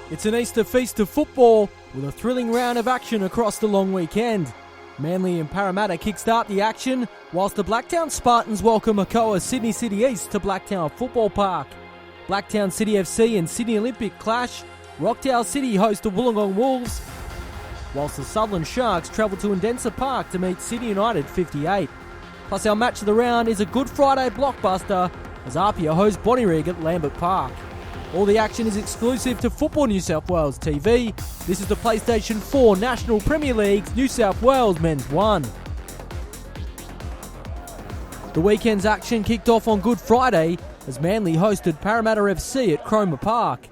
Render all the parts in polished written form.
It's an Easter feast of football with a thrilling round of action across the long weekend. Manly and Parramatta kickstart the action, whilst the Blacktown Spartans welcome Hakoah Sydney City East to Blacktown Football Park. Blacktown City FC and Sydney Olympic clash. Rockdale City host the Wollongong Wolves, whilst the Sutherland Sharks travel to Indenser Park to meet Sydney United 58. Plus our match of the round is a Good Friday blockbuster as Apia host Bonnyrigg at Lambert Park. All the action is exclusive to Football New South Wales TV. This is the PlayStation 4 National Premier League's New South Wales Men's 1. The weekend's action kicked off on Good Friday as Manly hosted Parramatta FC at Cromer Park.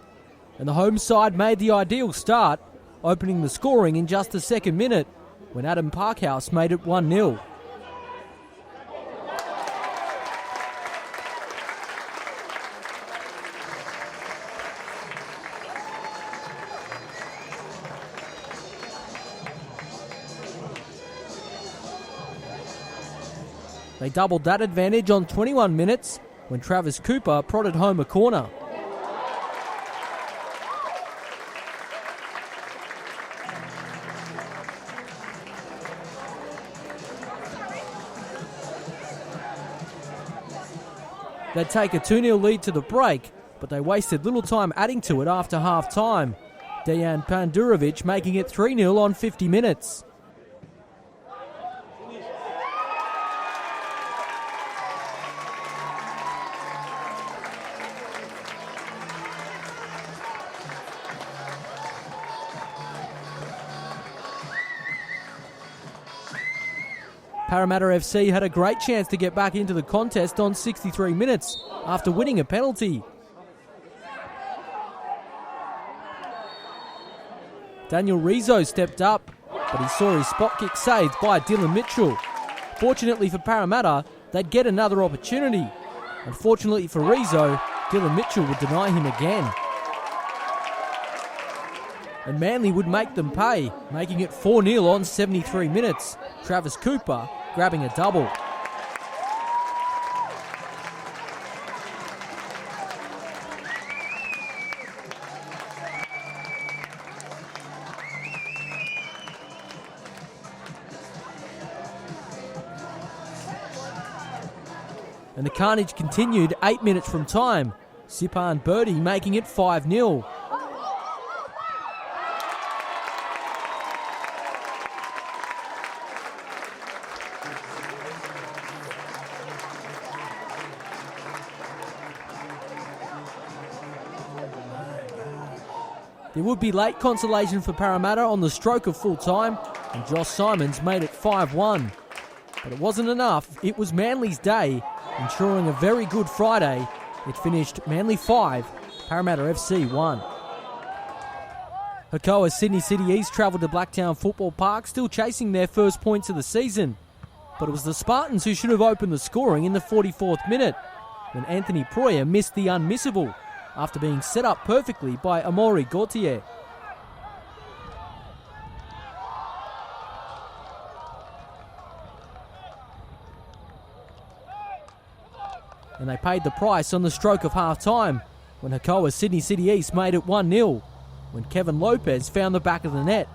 And the home side made the ideal start, opening the scoring in just the second minute when Adam Parkhouse made it 1-0. They doubled that advantage on 21 minutes when Travis Cooper prodded home a corner. They'd take a 2-0 lead to the break, but they wasted little time adding to it after half-time. Dejan Pandurovic making it 3-0 on 50 minutes. Parramatta FC had a great chance to get back into the contest on 63 minutes after winning a penalty. Daniel Rizzo stepped up, but he saw his spot kick saved by Dylan Mitchell. Fortunately for Parramatta, they'd get another opportunity. Unfortunately for Rizzo, Dylan Mitchell would deny him again. And Manly would make them pay, making it 4-0 on 73 minutes. Travis Cooper grabbing a double. And the carnage continued 8 minutes from time. Sipan Birdie making it 5-0. There would be late consolation for Parramatta on the stroke of full time, and Josh Simons made it 5-1. But it wasn't enough. It was Manly's day, ensuring a very good Friday. It finished Manly 5, Parramatta FC 1. Hakoah Sydney City East travelled to Blacktown Football Park, still chasing their first points of the season. But it was the Spartans who should have opened the scoring in the 44th minute, when Anthony Proyer missed the unmissable after being set up perfectly by Amaury Gauthier. And they paid the price on the stroke of half-time when Hakoah Sydney City East made it 1-0 when Kevin Lopez found the back of the net.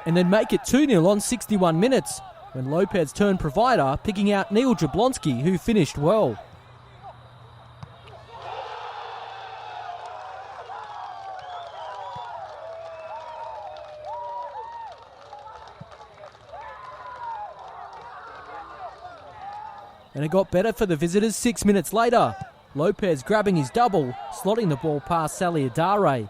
And then make it 2-0 on 61 minutes when Lopez turned provider, picking out Neil Jablonski, who finished well. And it got better for the visitors 6 minutes later. Lopez grabbing his double, slotting the ball past Sally Adare.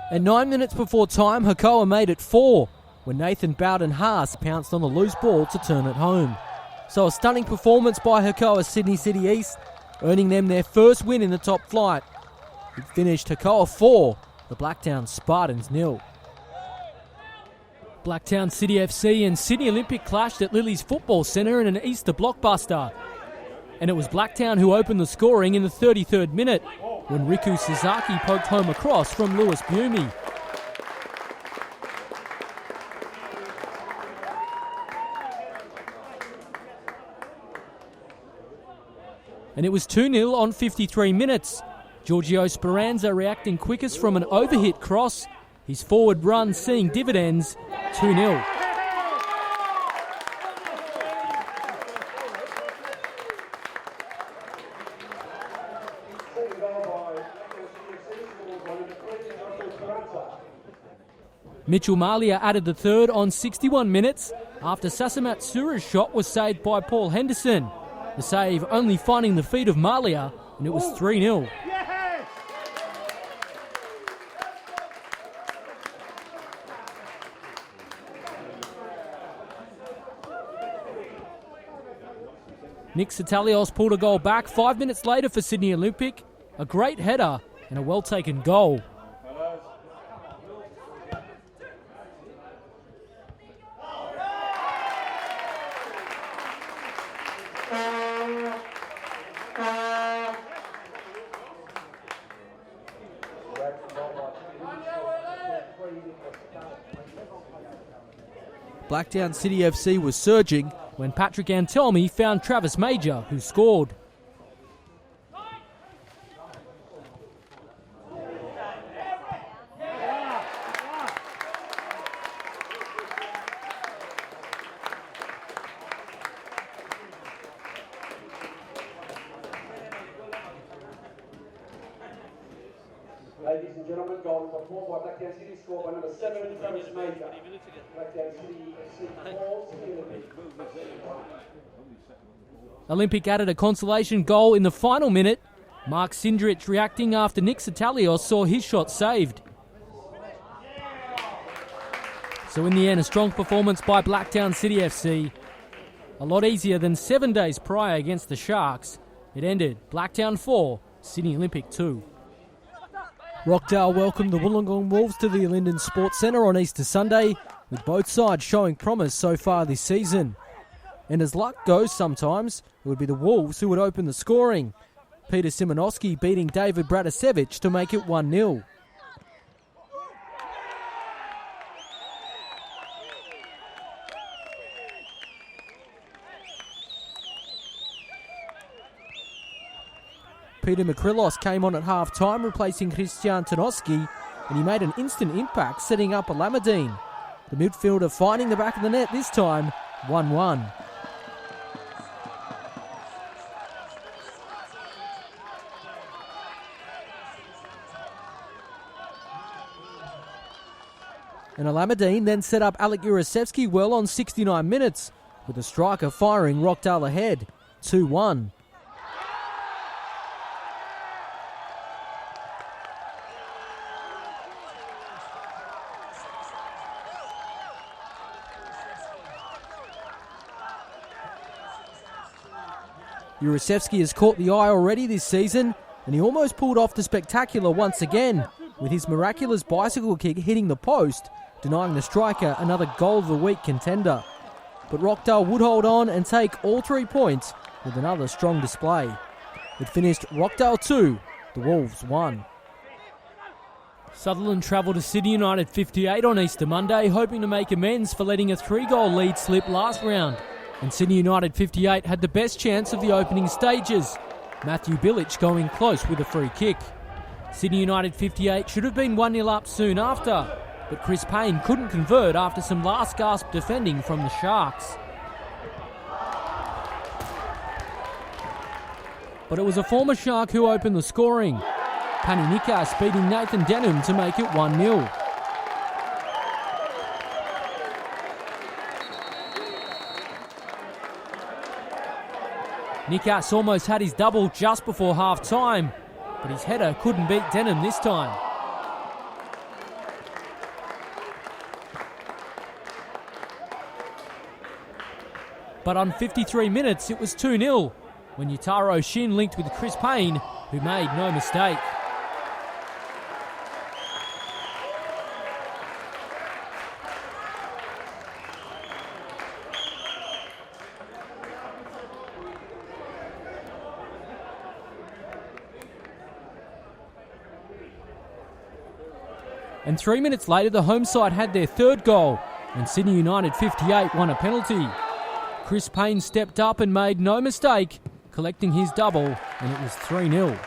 And 9 minutes before time, Hakoah made it 4 when Nathan Bowden-Haas pounced on the loose ball to turn it home. So a stunning performance by Hakoah Sydney City East, earning them their first win in the top flight. It finished Hakoah 4, the Blacktown Spartans 0. Blacktown City FC and Sydney Olympic clashed at Lily's Football Centre in an Easter blockbuster. And it was Blacktown who opened the scoring in the 33rd minute when Riku Sasaki poked home a cross from Lewis Bumi. And it was 2-0 on 53 minutes. Giorgio Speranza reacting quickest from an overhit cross. His forward run seeing dividends, 2-0. Mitchell Malia added the third on 61 minutes after Sasamat Sura's shot was saved by Paul Henderson. The save only finding the feet of Malia, and it was 3-0. Nick Satalios pulled a goal back 5 minutes later for Sydney Olympic. A great header and a well-taken goal. Blacktown City FC was surging when Patrick Antelmi found Travis Major, who scored. Ladies and gentlemen, goal number 4 by Blacktown City, scored by number 7, Travis Major. Blacktown City FC 4, Sydney Olympic. Olympic added a consolation goal in the final minute. Mark Sindrich reacting after Nick Satalios saw his shot saved. So in the end, a strong performance by Blacktown City FC. A lot easier than 7 days prior against the Sharks. It ended Blacktown 4, Sydney Olympic 2. Rockdale welcomed the Wollongong Wolves to the Linden Sports Centre on Easter Sunday, with both sides showing promise so far this season. And as luck goes sometimes, it would be the Wolves who would open the scoring. Peter Simonowski beating David Bratasevich to make it 1-0. Peter Makrilos came on at half-time replacing Christian Tanoski, and he made an instant impact setting up Alameddine. The midfielder finding the back of the net this time, 1-1. And Alameddine then set up Alec Urasevsky well on 69 minutes, with the striker firing Rockdale ahead, 2-1. Urasevsky has caught the eye already this season, and he almost pulled off the spectacular once again, with his miraculous bicycle kick hitting the post, denying the striker another goal of the week contender. But Rockdale would hold on and take all 3 points with another strong display. It finished Rockdale 2, the Wolves 1. Sutherland travelled to Sydney United 58 on Easter Monday, hoping to make amends for letting a 3-goal lead slip last round. And Sydney United 58 had the best chance of the opening stages, Matthew Bilic going close with a free kick. Sydney United 58 should have been 1-0 up soon after, but Chris Payne couldn't convert after some last-gasp defending from the Sharks. But it was a former Shark who opened the scoring. Pani Nikas beating Nathan Denham to make it 1-0. Nikas almost had his double just before half-time, but his header couldn't beat Denham this time. But on 53 minutes, it was 2-0 when Yutaro Shin linked with Chris Payne, who made no mistake. And 3 minutes later, the home side had their third goal, and Sydney United 58 won a penalty. Chris Payne stepped up and made no mistake, collecting his double, and it was 3-0.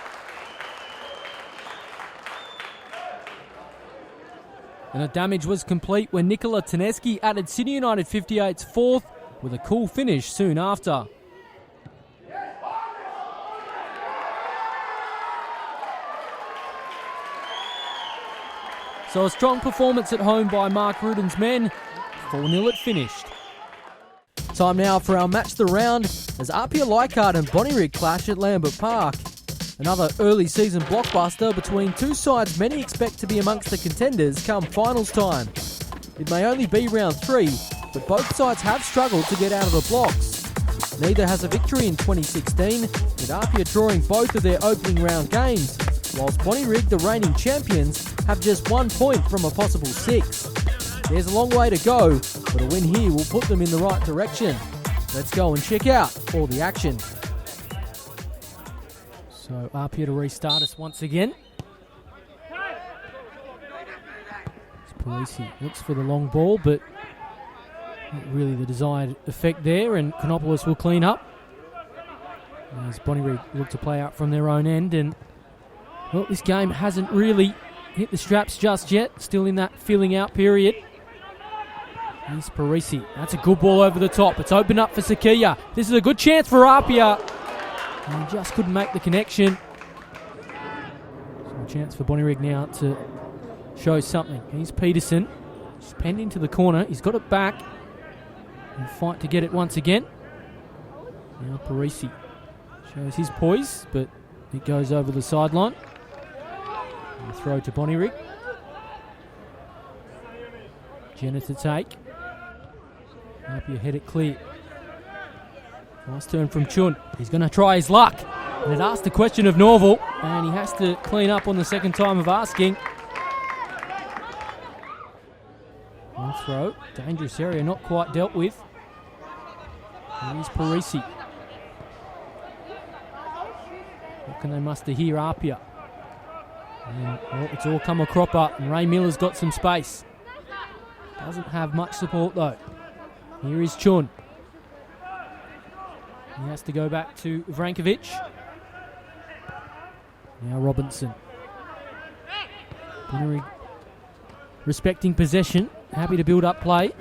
And the damage was complete when Nikola Taneski added Sydney United 58's fourth with a cool finish soon after. So a strong performance at home by Mark Ruden's men. 4-0 it finished. Time now for our match the round as Apia Leichhardt and Bonnyrigg clash at Lambert Park. Another early season blockbuster between two sides many expect to be amongst the contenders come finals time. It may only be round 3, but both sides have struggled to get out of the blocks. Neither has a victory in 2016, with Apia drawing both of their opening round games, whilst Bonnyrigg, the reigning champions, have just 1 point from a possible 6. There's a long way to go, but a win here will put them in the right direction. Let's go and check out all the action. So Apia to restart us once again. It's Parisi looks for the long ball, but not really the desired effect there, and Chronopoulos will clean up. As Bonnyrigg look to play out from their own end, and well, this game hasn't really hit the straps just yet. Still in that filling out period. Here's Parisi. That's a good ball over the top. It's opened up for Sakia. This is a good chance for Apia. And he just couldn't make the connection. So a chance for Bonnyrigg now to show something. Here's Peterson. He's penned into the corner. He's got it back. And fight to get it once again. Now Parisi shows his poise, but it goes over the sideline. And throw to Bonnyrigg. Jenner to take. Apia head it clear. Nice turn from Chun. He's going to try his luck. And it asked the question of Norval, and he has to clean up on the second time of asking. One throw. Dangerous area, not quite dealt with. And here's Parisi. What can they muster here, Apia? And, well, it's all come a cropper, and Ray Miller's got some space. Doesn't have much support though. Here is Chun. He has to go back to Vrankovic. Now Robinson. Bonnyrigg respecting possession. Happy to build up play.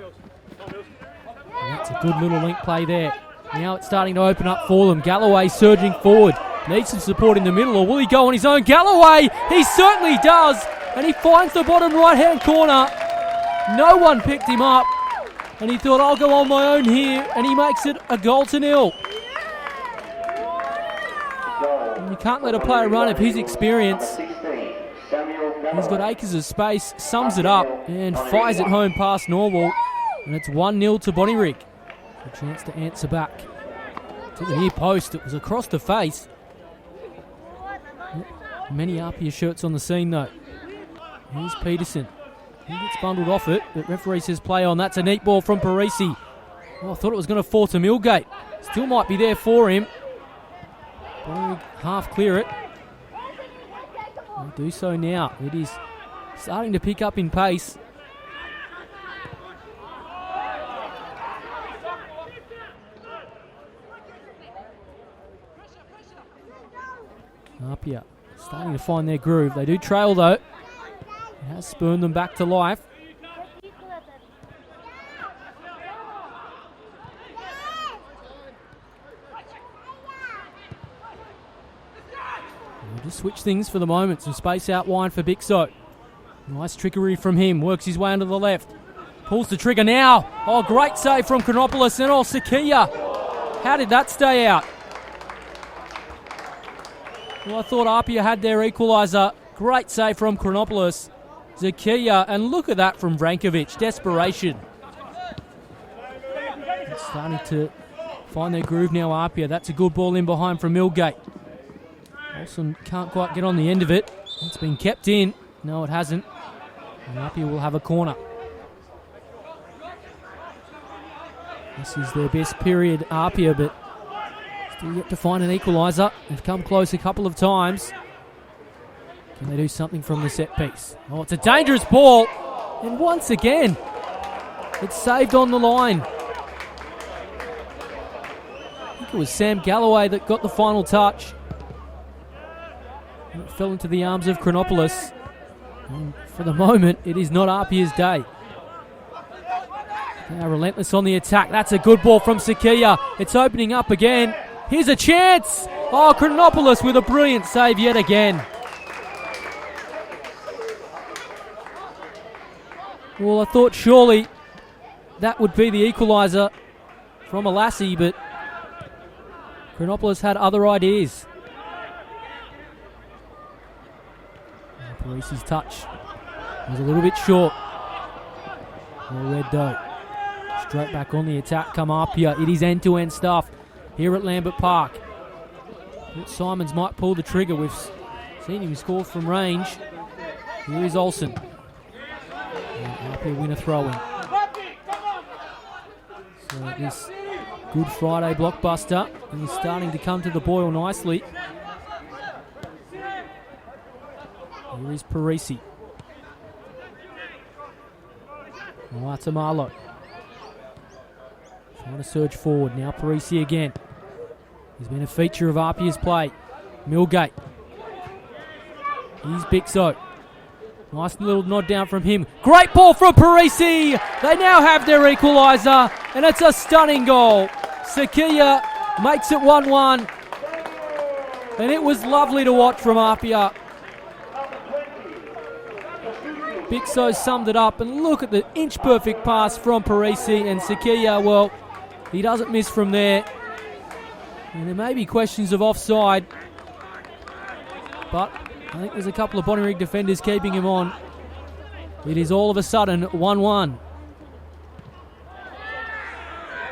And that's a good little link play there. Now it's starting to open up for them. Galloway surging forward. Needs some support in the middle, or will he go on his own? Galloway! He certainly does! And he finds the bottom right-hand corner. No one picked him up. And he thought, I'll go on my own here. And he makes it a 0-0. And you can't let a player run of his experience. He's got acres of space, sums it up, and fires it home past Norwell. And it's 1-0 to Bonnyrigg. A chance to answer back. To the near post, it was across the face. Many Apia shirts on the scene though. Here's Peterson. He gets bundled off it, but referee says play on. That's a neat ball from Parisi. Oh, I thought it was going to fall to Millgate. Still might be there for him. Bonnyrigg half clear it. They'll do so now. It is starting to pick up in pace. Apia starting to find their groove. They do trail though. It has spurned them back to life. We'll just switch things for the moment. Some space out wide for Bixo. Nice trickery from him. Works his way onto the left. Pulls the trigger now. Oh, great save from Chronopoulos and Sakia. How did that stay out? Well, I thought Apia had their equaliser. Great save from Chronopoulos. Zakia, and look at that from Vrankovic. Desperation. It's starting to find their groove now, Apia. That's a good ball in behind from Millgate. Olsen can't quite get on the end of it. It's been kept in. No, it hasn't. And Apia will have a corner. This is their best period, Apia, but still yet to find an equaliser. They've come close a couple of times. Can they do something from the set piece? Oh, it's a dangerous ball. And once again, it's saved on the line. I think it was Sam Galloway that got the final touch. And it fell into the arms of Chronopoulos. And for the moment, it is not Apia's day. They are relentless on the attack. That's a good ball from Sakia. It's opening up again. Here's a chance. Oh, Chronopoulos with a brilliant save yet again. Well, I thought surely that would be the equaliser from Alassi, but Chronopoulos had other ideas. Parisi's touch was a little bit short. Well, Red Doe. Straight back on the attack, come up here. It is end-to-end stuff here at Lambert Park. But Simons might pull the trigger. We've seen him score from range. Here is Olsen. And Apia win a throw-in. So this Good Friday blockbuster is starting to come to the boil nicely. Here is Parisi. Atamalo. Trying to surge forward. Now Parisi again. He's been a feature of Apia's play. Millgate. Here's Bixo. Nice little nod down from him. Great ball from Parisi. They now have their equaliser, and it's a stunning goal. Sakia makes it 1-1. And it was lovely to watch from Apia. Bixo summed it up, and look at the inch-perfect pass from Parisi, and Sakia, well, he doesn't miss from there. And there may be questions of offside, but I think there's a couple of Bonnyrigg defenders keeping him on. It is all of a sudden 1-1.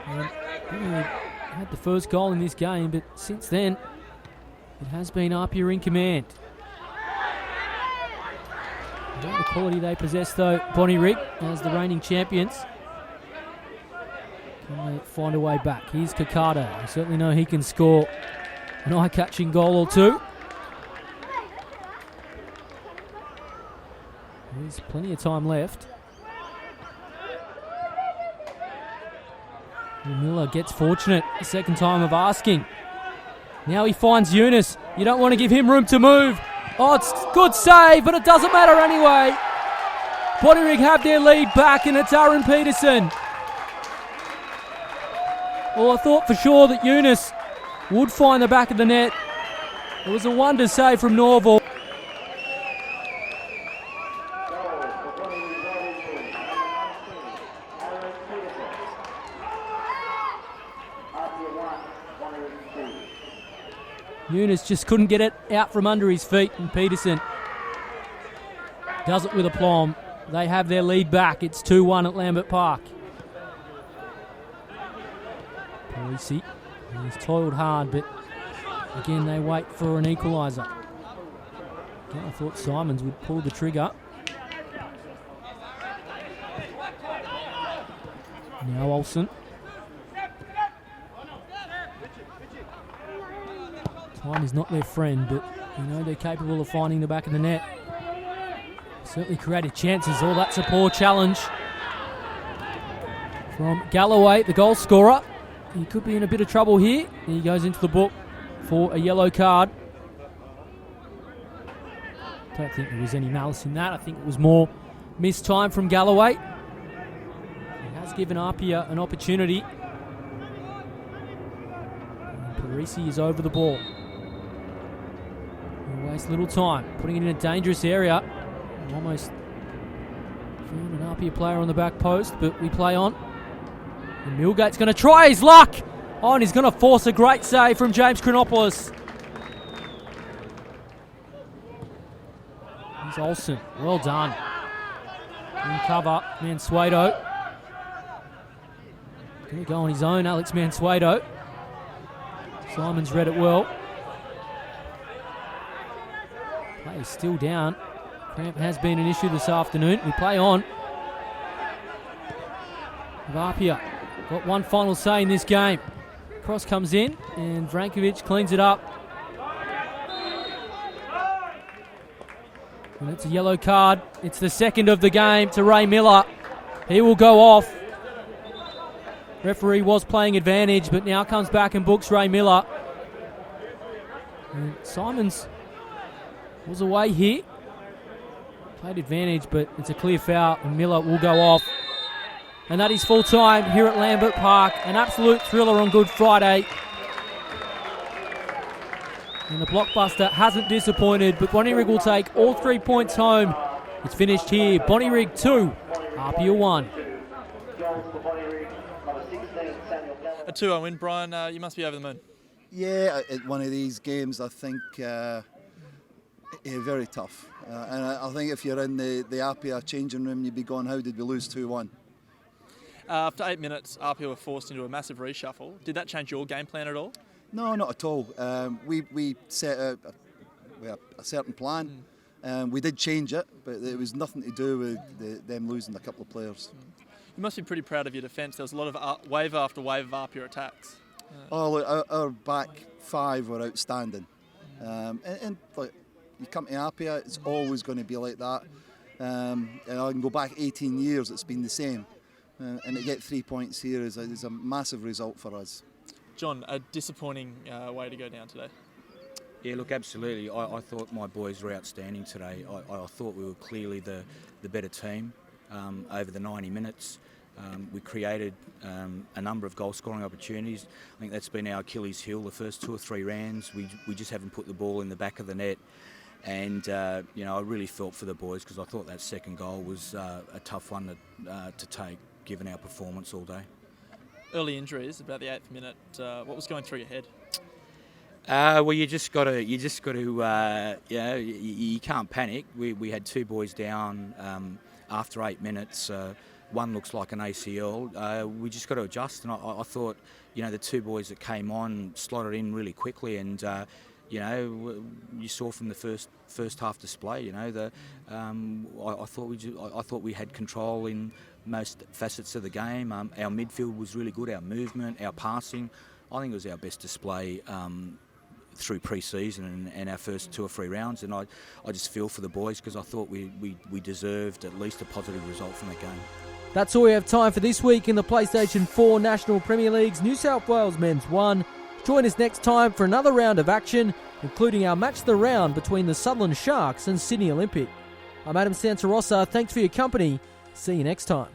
And had the first goal in this game, but since then, it has been Apia in command. I don't know the quality they possess, though, Bonnyrigg, as the reigning champions. Can they find a way back? Here's Kakado. I certainly know he can score an eye-catching goal or two. There's plenty of time left. Miller gets fortunate, the second time of asking. Now he finds Eunice. You don't want to give him room to move. Oh, it's a good save, but it doesn't matter anyway. Bonnyrigg have their lead back, and it's Aaron Peterson. Well, I thought for sure that Eunice would find the back of the net. It was a wonder save from Norval. Eunice just couldn't get it out from under his feet, and Peterson does it with aplomb. They have their lead back. It's 2-1 at Lambert Park. Parisi, he's toiled hard, but again they wait for an equaliser. Again, I thought Simons would pull the trigger. Now Olsen. Time is not their friend, but you know they're capable of finding the back of the net. Certainly created chances. Oh, that's a poor challenge from Galloway, the goal scorer. He could be in a bit of trouble here. He goes into the book for a yellow card. Don't think there was any malice in that. I think it was more missed time from Galloway. He has given Apia an opportunity. And Parisi is over the ball. He'll waste little time, putting it in a dangerous area. Almost found an Apia player on the back post, but we play on. And Millgate's going to try his luck. Oh, and he's going to force a great save from James Chronopoulos. Here's Olsen. Well done. In cover, Mansueto. Going to go on his own, Alex Mansueto. Simons read it well. Play is still down. Cramp has been an issue this afternoon. We play on. Apia got one final say in this game. Cross comes in and Vrankovic cleans it up. And it's a yellow card. It's the second of the game to Ray Miller. He will go off. Referee was playing advantage, but now comes back and books Ray Miller. And Simons was away here. Played advantage, but it's a clear foul, and Miller will go off. And that is full time here at Lambert Park. An absolute thriller on Good Friday. And the blockbuster hasn't disappointed, but Bonnyrigg will take all 3 points home. It's finished here. Bonnyrigg 2, Apia 1. A 2-0 win, Brian. You must be over the moon. Yeah, at one of these games, I think very tough. And I think if you're in the Apia changing room, you'd be going, how did we lose 2-1? After 8 minutes, Apia were forced into a massive reshuffle. Did that change your game plan at all? No, not at all. We set a certain plan. We did change it, but it was nothing to do with them losing a couple of players. You must be pretty proud of your defence. There was a lot of wave after wave of Apia attacks. Oh, look, our back five were outstanding. And like, you come to Apia, it's always going to be like that. And I can go back 18 years, it's been the same. And to get 3 points here is a massive result for us. John, a disappointing way to go down today. Yeah, look, absolutely. I thought my boys were outstanding today. I thought we were clearly the better team over the 90 minutes. We created a number of goal-scoring opportunities. I think that's been our Achilles heel the first 2 or 3 rounds. We just haven't put the ball in the back of the net. And, I really felt for the boys because I thought that second goal was a tough one to take, given our performance all day. Early injuries, about the 8th minute. What was going through your head? Well, you can't panic. We had 2 boys down after 8 minutes. One looks like an ACL. We just got to adjust, and I thought, the 2 boys that came on slotted in really quickly, and you saw from the first half display. I thought we had control in most facets of the game. Our midfield was really good. Our movement, our passing. I think it was our best display through pre-season and our first 2 or 3 rounds, and I just feel for the boys because I thought we deserved at least a positive result from the game. That's all we have time for this week in the PlayStation 4 National Premier League's New South Wales Men's 1. Join us next time for another round of action, including our Match of the Round between the Sutherland Sharks and Sydney Olympic. I'm Adam Santarossa. Thanks for your company. See you next time.